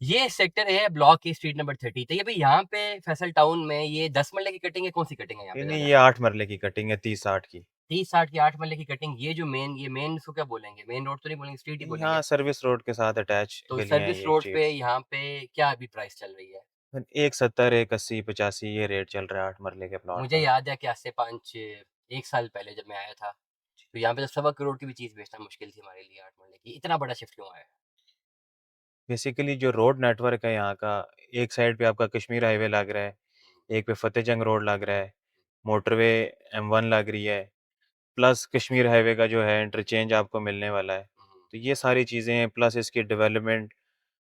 ये सेक्टर है ब्लॉक की स्ट्रीट नंबर 30। तो ये भाई यहाँ पे फैसल टाउन में ये 10 मरले की कटिंग है, कौन सी कटिंग है यहाँ ये पे नहीं, ज्यादा? ये 8 मरले की कटिंग है, 30-60 की। 30-60 की 8 मरले की कटिंग। ये मेन इसको क्या बोलेंगे, मेन रोड तो नहीं बोलेंगे, स्ट्रीट ही बोलेंगे। यहाँ सर्विस रोड के साथ अटैच तो गलियां हैं सर्विस ये रोड पे स्ट्रीट्स। यहाँ पे क्या अभी प्राइस चल रही है? 170, 180, 85 ये रेट चल रहा है 8 मरले के प्लॉट मुझे का। याद है कि आज से 1 साल पहले जब मैं आया था, तो यहाँ पे तो 1.25 करोड़ की भी चीज़ बेचना मुश्किल थी हमारे लिए। 8 मरले की इतना बड़ा शिफ्ट क्यों आया? बेसिकली जो रोड नेटवर्क है यहाँ का, एक साइड पे आपका कश्मीर हाईवे लग रहा है, एक पे फतेह जंग रोड लग रहा है, मोटरवे M1 लग रही है, प्लस कश्मीर हाईवे का जो है इंटरचेंज आपको मिलने वाला है। तो ये सारी चीज़ें हैं, प्लस इसकी डेवलपमेंट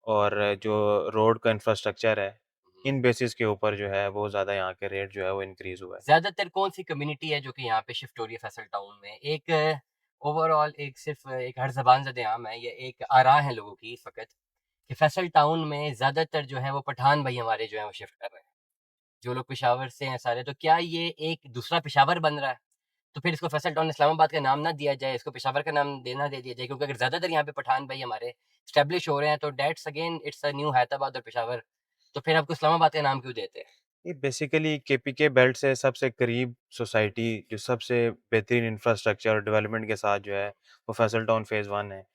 और जो रोड का इंफ्रास्ट्रक्चर है, इन बेसिस के ऊपर जो है वो ज़्यादा यहाँ के रेट जो है वो इंक्रीज़ हुआ है। ज्यादातर कौन सी कम्युनिटी है जो कि यहाँ पे शिफ्ट हो रही है फैसल टाउन में? एक ओवरऑल एक सिर्फ एक हर जबान ज़द-ए-आम है, ये एक आरा है लोगों की इस वक्त कि फैसल टाउन में ज्यादातर जो है वो पठान भाई हमारे जो है वो शिफ्ट कर रहे हैं। जो लोग पेशावर से हैं सारे, तो क्या ये एक दूसरा पेशावर बन रहा है? तो फिर इसको फैसल टाउन इस्लामाबाद का नाम ना दिया जाए, इसको पेशावर का नाम देना दे दिया जाए, क्योंकि अगर ज्यादातर यहाँ पे पठान भाई हमारे स्टेब्लिश हो रहे हैं तो dates again it's a new Hyderabad और पेशावर। तो फिर आपको इस्लामाबाद का नाम क्यों देते हैं? ये बेसिकली केपीके बेल्ट से सबसे करीब सोसाइटी, जो सबसे बेहतरीन इंफ्रास्ट्रक्चर और डेवलपमेंट के साथ जो है वो फैसल टाउन फेज़ 1 है।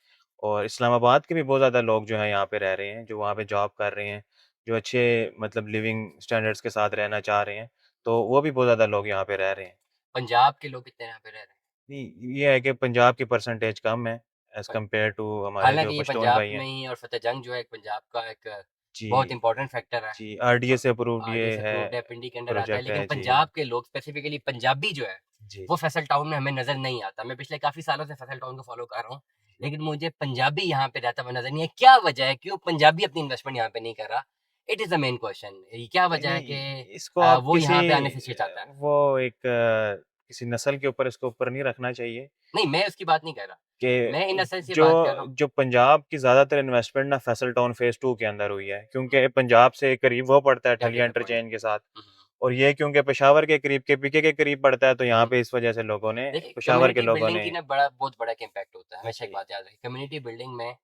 और इस्लामाबाद के भी बहुत ज़्यादा लोग जो हैं यहाँ पे रह रहे हैं, जो वहाँ पे जॉब कर रहे हैं, जो अच्छे मतलब लिविंग स्टैंडर्ड्स के साथ रहना चाह रहे हैं, तो वो भी बहुत ज़्यादा लोग यहाँ पे रह रहे हैं। पंजाब के लोग कितने यहाँ पे रह रहे नहीं, ये है कि पंजाब की परसेंटेज कम है एज़ हैं? कम्पेयर टू हमारे जो हालांकि ये पश्तून पंजाब भाई में हैं। ही और फतेह जंग जो है एक पंजाब का एक जी, बहुत इंपॉर्टेंट फैक्टर है। जी, आरडीए और से अप्रूव्ड ये आरडीएस है, अप्रूव्ड है, पिंडी के अंडर आता है, प्रोजेक्ट लेकिन है। जी, पंजाब के लोग स्पेसिफिकली पंजाबी जो है जी, वो जी। फैसल टाउन में हमें नजर नहीं आता। मैं पिछले काफी सालों से फैसल टाउन को फॉलो कर रहा हूँ, लेकिन मुझे पंजाबी यहाँ पे रहता हुआ नजर नहीं है। क्या वजह है, क्यों पंजाबी अपनी इन्वेस्टमेंट यहाँ पे नहीं कर रहा? It is the main question. क्या नहीं, वजह है नहीं, कि इसको आप वो किसी यहाँ पे आने से हिचकिचाता है? वो एक किसी नस्ल के ऊपर इसको ऊपर नहीं रखना चाहिए नहीं, मैं उसकी बात नहीं कर रहा, मैं इन कि असल से जो बात कर रहा हूँ। जो पंजाब की ज़्यादातर इन्वेस्टमेंट ना फैसल टाउन फेज़ 2 के अंदर हुई है, क्योंकि पंजाब से करीब वो पड़ता है क्या ठलिया डिसअपॉइंट। इंटरचेंज के साथ, और ये क्योंकि पेशावर के करीब केपीके के करीब पड़ता है, तो यहाँ पे इस वजह से लोगों ने, देखिए, पेशावर के कम्युनिटी लोगों बिल्डिंग ने। की ना बड़ा बहुत बड़ा एक इम्पैक्ट होता है। हमेशा एक जी, बात याद रखिए, कम्युनिटी बिल्डिंग में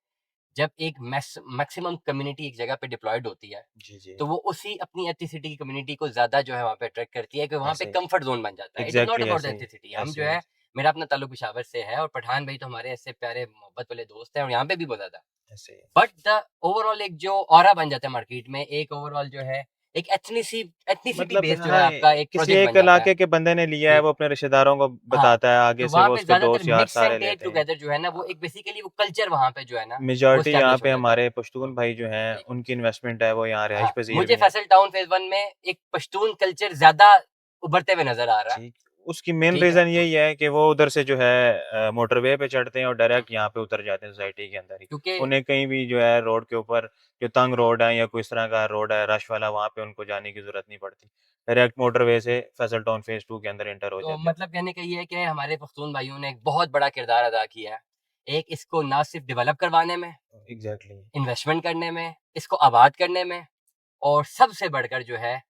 जब एक मैक्सिमम कम्युनिटी एक जगह पे डिप्लॉयड होती है, जी, जी, तो वो उसी अपनी एथनिसिटी की कम्युनिटी को ज़्यादा जो है वहाँ पे अट्रैक्ट करती है, कि वहाँ पे ऐसे ही, कम्फर्ट ज़ोन बन जाता है। It is not exactly about the ऐसे ही, एथनिसिटी। हम ऐसे जो ही। है, मेरा अपना ताल्लुक पेशावर से है और पठान भाई तो हमारे ऐसे प्यारे मोहब्बत वाले दोस्त हैं और यहाँ पे भी बहुत ज़्यादा। ऐसे ही। बट द ओवरऑल एक जो ऑरा बन जाता है मार्केट में, एक ओवरऑल जो है एक एथनिसिटी मतलब बेस्ड जो है हाँ, आपका एक किसी प्रोजेक्ट बन एक जाता है। इलाके के बंदे ने लिया है, हुँ। वो अपने रिश्तेदारों को हाँ, बताता है, आगे तो से वहाँ वो पे उसके ज़्यादातर दोस्त यार मिक्स एंड सारे टेक लेते हैं। टुगेदर जो है ना, वो एक बेसिकली वो कल्चर वहाँ पे जो है ना, वो मेजॉरिटी यहाँ एस्टेब्लिश हो पे जाता है। हमारे पश्तून भाई जो हैं, जी। उनकी इन्वेस्टमेंट है वो यहाँ हाँ, रिहाइश पज़ीर मुझे भी हैं। फैसल टाउन फेज़ 1 में एक पश्तून कल्चर ज़्यादा उभरते हुए नज़र आ रहा है। जी, उसकी मेन ठीक है? रीज़न यही है कि वो उधर से जो है मोटरवे पे चढ़ते हैं और डायरेक्ट यहाँ पे उतर जाते हैं सोसाइटी के अंदर ही। क्योंकि उन्हें कहीं भी जो है रोड के ऊपर जो तंग रोड है या कोई इस तरह का रोड है रश वाला, वहाँ पे उनको जाने की ज़रूरत नहीं पड़ती। डायरेक्ट मोटरवे से फैसल टाउन फेज़ 2 के अंदर एंटर हो तो जाते हैं। मतलब कहने का ये है कि हमारे पख्तून भाइयों ने एक बहुत बड़ा किरदार अदा किया है। एक इसको ना सिर्फ़ डेवलप करवाने में, एग्ज़ैक्टली। इन्वेस्टमेंट करने में, इसको आबाद करने में, और सबसे बढ़कर जो है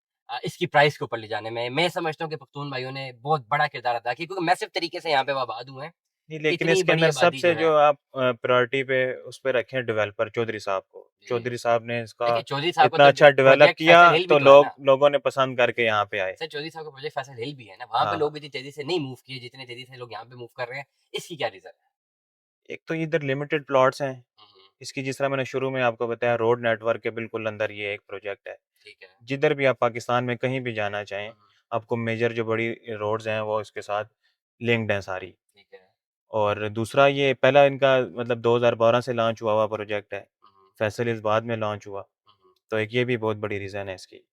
इसकी प्राइस को ऊपर ले जाने में। मैं समझता हूँ कि पख्तून भाइयों ने बहुत बड़ा किरदार अदा किया, क्योंकि मैसिव तरीके से यहाँ पे वो आबाद हुए हैं। नहीं, लेकिन इतनी इसके बड़ी अंदर आबादी जो सबसे है। जो आप प्रायोरिटी पे उस पे रखें डेवलपर चौधरी साहब को। जी। चौधरी साहब ने इसका देखिए, चौधरी साहब का इतना तो अच्छा डेवलप प्रोजेक्ट किया फैसल हिल भी तो तो है ना। लोगों ने पसंद करके यहाँ पे आए। सर, चौधरी साहब का प्रोजेक्ट फैसल हिल भी है ना, वहाँ पे हाँ, लोग इतनी तेज़ी से नहीं मूव किए जितने तेज़ी से लोग यहाँ पे मूव कर रहे हैं। इसकी क्या रीज़न है? एक तो इधर लिमिटेड प्लॉट्स हैं। हुँ, हुँ। इसकी जिस तरह मैंने शुरू में आपको बताया, रोड नेटवर्क के बिल्कुल अंदर ये एक प्रोजेक्ट है। ठीक है। जिधर भी आप पाकिस्तान में कहीं भी जाना चाहें, हुँ, हुँ। आपको मेजर जो बड़ी रोड्स हैं वो इसके साथ लिंक्ड हैं सारी। ठीक है। और दूसरा, ये पहला इनका मतलब 2012 से लॉन्च हुआ हुआ प्रोजेक्ट है। हुँ, हुँ। फैसल इस बाद में लॉन्च हुआ। हुँ, हुँ। तो एक ये भी बहुत बड़ी रीज़न है इसकी।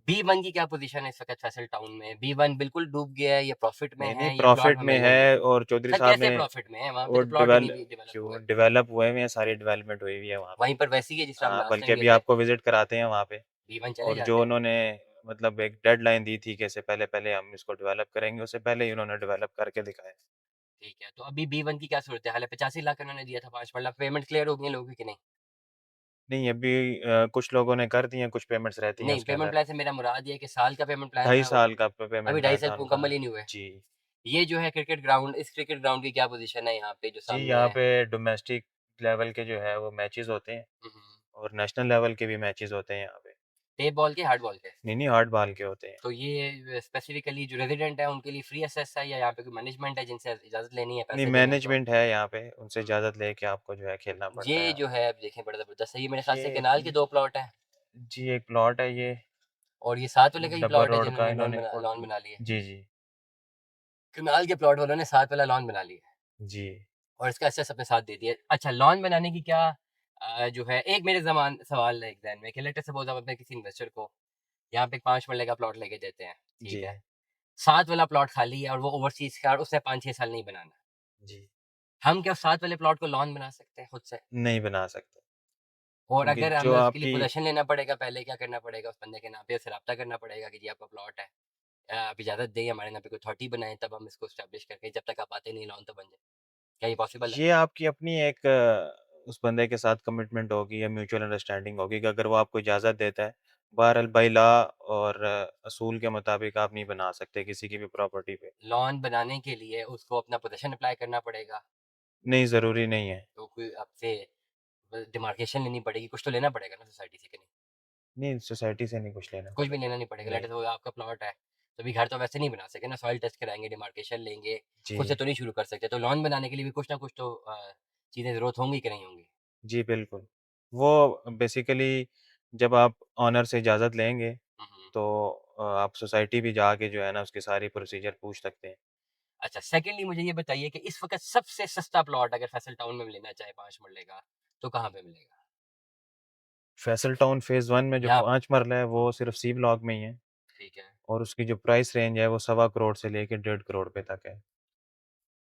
B1 की क्या पोज़ीशन है इस वक़्त फैसल टाउन में? B1 बिल्कुल डूब गया है, ये प्रॉफ़िट में नहीं, नहीं, है, ये प्लॉट प्रॉफ़िट हमें में मिलने नहीं? है, और चौधरी सर, साहब कैसे ने प्रॉफ़िट में है? वहाँ पे वो तो प्लॉट ही नहीं भी डेवलप हुए। डेवलप हुए हुए हैं, सारी डेवलपमेंट हुई हुई है वहाँ पे। वहीं पर वैसी है जिस तरह हम हाँ, लास्ट बल्कि टाइम गए अभी थे। आपको विज़िट कराते हैं वहाँ पे। B1 चले और जो जाते हैं। उन्होंने मतलब एक डेडलाइन दी थी कि इससे पहले-पहले हम इसको डेवलप करेंगे, उससे पहले ही उन्होंने डेवलप करके दिखाया। ठीक है, तो अभी B1 की क्या सूरत-ए-हाल है? 85 लाख उन्होंने दिया था, 5 लाख पेमेंट क्लियर हो गई है लोगों की कि नहीं? नहीं, अभी कुछ लोगों ने कर दी हैं, कुछ पेमेंट्स रहती हैं नहीं, उसके पेमेंट अंदर। प्लान से मेरा मुराद ये है कि साल का पेमेंट प्लान ढाई था वो। साल का प अभी पेमेंट 2.5 प्लान साल था उनका। मुकम्मल ही नहीं हुए। जी। ये जो है क्रिकेट ग्राउंड, इस क्रिकेट ग्राउंड की क्या पोज़ीशन है यहाँ पे जो जी, सामने यहाँ है? पे डोमेस्टिक लेवल के जो है वो मैचेज़ होते हैं। हुँ, हुँ। और नेशनल लेवल के भी मैचेस होते हैं यहाँ पे। टेप बॉल के, हार्ड बॉल के? नहीं हार्ड बॉल के होते हैं। तो ये स्पेसिफिकली जो रेजिडेंट है उनके लिए फ्री एक्सेस है, या यहाँ पे कोई मैनेजमेंट है जिनसे इजाज़त लेनी है, नहीं पैसे देने हैं तो? मैनेजमेंट है यहाँ पे, उनसे इजाज़त लेके आपको जो है खेलना पड़ता ये है। जो है अब देखें बड़ा ज़बरदस्त है, ये मेरे ख्याल से ये कनाल के 2 प्लॉट हैं, जी एक प्लॉट है ये, और ये साथ वाले का भी डब्बर प्लॉट है रोड का जिन्होंने इन्होंने लॉन बना ली है। जी, जी, कनाल के प्लॉट वालों ने साथ वाला लॉन बना लिया है जी। और इसका एक्सेस अपने साथ दे दिया। अच्छा, लॉन बनाने की क्या जो है, एक मेरे सवाल है एक ज़हन में कि लेट अस सपोज़ आप अपने किसी इन्वेस्टर को यहाँ पे 5 मरले का प्लॉट लेके देते हैं, ठीक जी, है? साथ वाला प्लॉट खाली है और वो ओवरसीज़ का, और उसने 5-6 साल नहीं बनाना। जी। हम क्या उस साथ वाले प्लॉट को लॉन बना सकते हैं खुद से? नहीं बना सकते, और क्योंकि अगर जो हमें उसके लिए आपकी पोज़ीशन लेना पड़ेगा, पहले क्या करना पड़ेगा? उस बंदे के नाम पे उससे राब्ता करना पड़ेगा कि जी आपका प्लॉट है, आप इजाज़त दें, हमारे नाम पे कोई अथॉरिटी बनाएँ, तब हम इसको एस्टेब्लिश करके, जब तक आप आते नहीं लॉन तो बन जाए। क्या ये पॉसिबल है? ये आपकी अपनी एक उस बंदे के साथ कमिटमेंट होगी या म्यूचुअल अंडरस्टैंडिंग होगी कि अगर वो आपको इजाज़त देता है, बहरहाल बाय लॉ और असूल के मुताबिक आप नहीं बना सकते किसी की भी प्रॉपर्टी पे। लॉन बनाने के लिए उसको अपना पोज़ीशन अप्लाई करना पड़ेगा, नहीं, ज़रूरी नहीं है। तो कोई आपसे डिमार्केशन लेनी पड़ेगी, कुछ तो लेना पड़ेगा ना सोसाइटी से कि नहीं? नहीं, सोसाइटी से नहीं कुछ लेना कुछ भी पड़ेगा। लेना नहीं पड़ेगा, लेट नहीं, अस सपोज़ आपका प्लॉट है, तो अभी घर तो वैसे नहीं बना सके ना, सॉइल टेस्ट कराएँगे, डिमार्केशन लेंगे, खुद से जी, तो नहीं शुरू कर सकते, तो लॉन बनाने के लिए भी कुछ ना कुछ तो चीज़ें ज़रूरत होंगी कि नहीं होंगी? जी बिल्कुल। वो बेसिकली जब आप ओनर से इजाज़त लेंगे, हुँ, हुँ। तो आप सोसाइटी भी जाके जो है ना उसकी सारी प्रोसीजर पूछ सकते हैं। अच्छा, सेकंडली मुझे ये बताइए कि इस वक़्त सबसे सस्ता प्लॉट अगर फैसल टाउन में लेना चाहे 5 मरले का, तो कहाँ पे मिलेगा? फैसल टाउन फ़ेज़ 1 में जो यहाँ 5 मरला है वो सिर्फ़ सी ब्लॉक में ही है ठीक है। और उसकी जो प्राइस रेंज है वो सवा करोड़ से लेके 1.5 करोड़ रुपए तक है।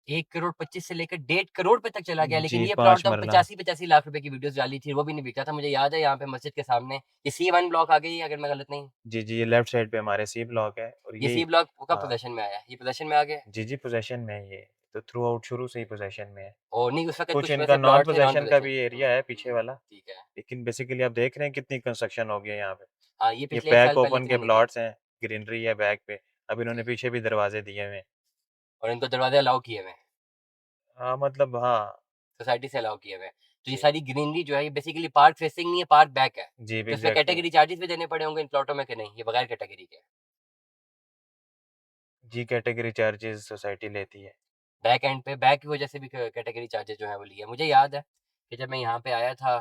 1 करोड़ 25 से लेकर 1.5 करोड़ रुपए तक चला गया, लेकिन जी, ये प्लॉट 5 तो मरला 85-85 लाख रुपए की वीडियोज़ डाली थी, वो भी नहीं बिका था। मुझे याद है यहाँ पे मस्जिद के सामने, ये C1 ब्लॉक आ गई अगर मैं गलत नहीं हूँ। जी, जी, ये लेफ्ट साइड पे हमारे सी ब्लॉक है और ये ये सी ब्लॉक कब हाँ, पोज़ेशन में आया? ये पोज़ेशन में आ गया है? जी, जी, पोज़ेशन में है ये। तो थ्रू आउट शुरू से ही पोज़ेशन में है। और नहीं, उस वक़्त कुछ कुछ इनका वैसे नॉन प्लॉट थे नॉन पोज़ेशन का पोज़ेशन। भी एरिया है पीछे वाला, ठीक है। लेकिन बेसिकली आप देख रहे हैं कितनी कंस्ट्रक्शन हो गई है यहाँ पे। हाँ, ये ये पिछले 1 साल बैक पहले ओपन के इतनी नहीं थी। प्लॉट्स हैं, ग्रीनरी है बैक पे। अब इन्होंने ठीक है। पीछे भी दरवाज़े दिए हुए हैं। और इनको दरवाज़े अलाउ किए हुए हैं, हाँ, मतलब हाँ, सोसाइटी से अलाउ किए हुए हैं। तो ये जी। सारी ग्रीनरी जो है ये बेसिकली पार्क फेसिंग नहीं है, पार्क बैक है। जी, तो इसमें एग्ज़ैक्टली। कैटेगरी चार्जेज़ भी देने पड़े होंगे इन प्लॉटों में कि नहीं? ये बगैर कैटेगरी के? जी, कैटेगरी चार्जेज़ सोसाइटी लेती है। बैक एंड पे बैक की वजह से भी कैटेगरी चार्जेस जो है वो लिए। मुझे याद है कि जब मैं यहाँ पे आया था,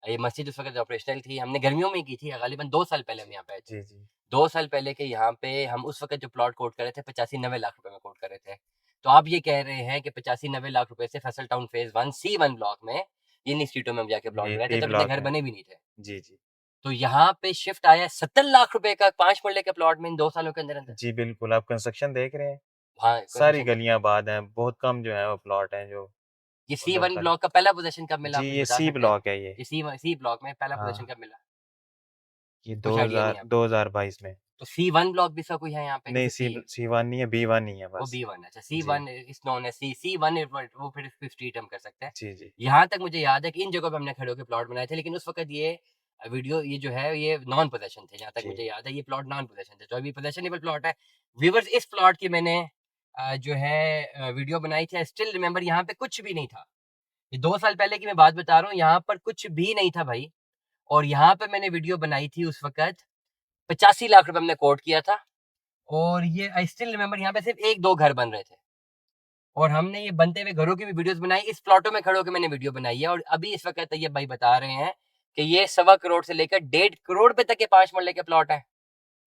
ये मस्जिद उस वक़्त ऑपरेशनल थी, हमने गर्मियों में की थी, ग़ालिबन 2 साल पहले हम यहाँ पे आए थे। जी, जी। 2 साल पहले के यहाँ पे हम उस वक़्त जो प्लॉट कोट कर रहे थे 85-90 लाख रुपए में कोट कर रहे थे। तो आप ये कह रहे हैं कि 85-90 लाख रुपए से Faisal Town phase 1 C1 block में इन स्ट्रीटों में हम जाके प्लॉट ये बनाए थे, सी तब इतने ब्लॉक घर में। बने भी नहीं थे। जी, जी। तो यहाँ पे शिफ्ट आया है 70 लाख रुपए का 5 मरले के प्लॉट में इन 2 सालों के अंदर-अंदर। जी, बिल्कुल, आप कंस्ट्रक्शन देख रहे हैं? हाँ, सारी कंस्ट्रक्शन देख गलियाँ आबाद हैं, बहुत कम जो है वो प्लॉट हैं जो ये मतलब C1 खाली ब्लॉक का पहला पोज़ीशन कब मिला, जी, आप मुझे ये बता सी सकते हैं? ब्लॉक है ये। ये सी ब्लॉक में पहला पोज़ीशन हाँ, कब मिला? ये कुछ आइडिया नहीं है आपको? 2022 में। तो C1 ब्लॉक भी इसका कोई है यहाँ पे कि नहीं सिर्फ़ सी है? सी-1 नहीं है, बी-1 ही है वो बस। B1 अच्छा, जी, C1 is known as C1 is what, वो फिर इसको स्ट्रीट हम कर सकते हैं। जी, जी। यहाँ तक मुझे याद है कि इन जगहों पे हमने खड़े होके प्लॉट बनाए थे, लेकिन उस वक़्त ये वीडियो ये जो है ये नॉन पोजेशन थे, जहाँ तक जी, मुझे याद है ये प्लॉट नॉन पोजेशन थे। तो अभी पोजेशनेबल प्लॉट है। व्यूअर्स, इस प्लॉट की मैंने जो है वीडियो बनाई थी, आई स्टिल रिमेंबर, यहाँ पे कुछ भी नहीं था। ये 2 साल पहले की मैं बात बता रहा हूँ, यहाँ पर कुछ भी नहीं था भाई। और यहाँ पे मैंने वीडियो बनाई थी उस वक़्त, 85 लाख रुपए हमने कोट किया था, और ये आई स्टिल रिमेंबर यहाँ पे सिर्फ़ 1-2 घर बन रहे थे। और हमने ये बनते हुए घरों की भी वीडियोज़ बनाई, इस प्लॉटों में खड़े होके मैंने वीडियो बनाई है, और अभी इस वक़्त तैयब भाई बता रहे हैं कि ये सवा करोड़ से लेकर 1.5 करोड़ रुपए तक के 5 मरले के प्लॉट हैं।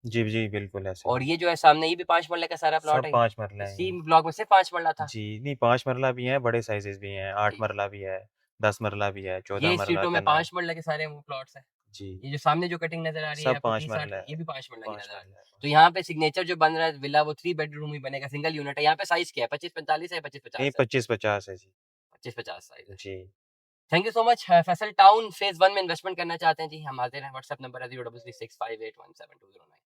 जी, जी, बिल्कुल ऐसे ही और है। ये जो है सामने, ये भी 5 मरले का सारा प्लॉट सब है। 5 मरला ये हैं सी ये। ब्लॉक में सिर्फ़ 5 मरला था। जी, नहीं 5 मरला भी हैं, बड़े साइज़ेज़ भी हैं, 8 ठीक है। मरला भी है, 10 मरला भी है, 14 ये मरला, स्ट्रीटों में कनाल 5 मरले के सारे वो प्लॉट्स हैं। जी, ये जो सामने जो कटिंग नज़र आ रही है सब आपको 5 30-60 मरला की, है, ये भी 5 मरला की 5 नज़र आ रही मरला है, है। तो 5 यहाँ पे सिग्नेचर जो बन रहा है विला, वो 3 बेडरूम ही बनेगा, सिंगल यूनिट है। यहाँ पे साइज़ क्या है? 25-45 है या नहीं 25-50 है? 25-50 है जी। 25-50 साइज़ है। जी। Thank you so much. Faisal Town phase 1 में इन्वेस्टमेंट करना चाहते हैं जी, हम हाज़िर हैं। व्हाट्सएप नंबर है 0336581720।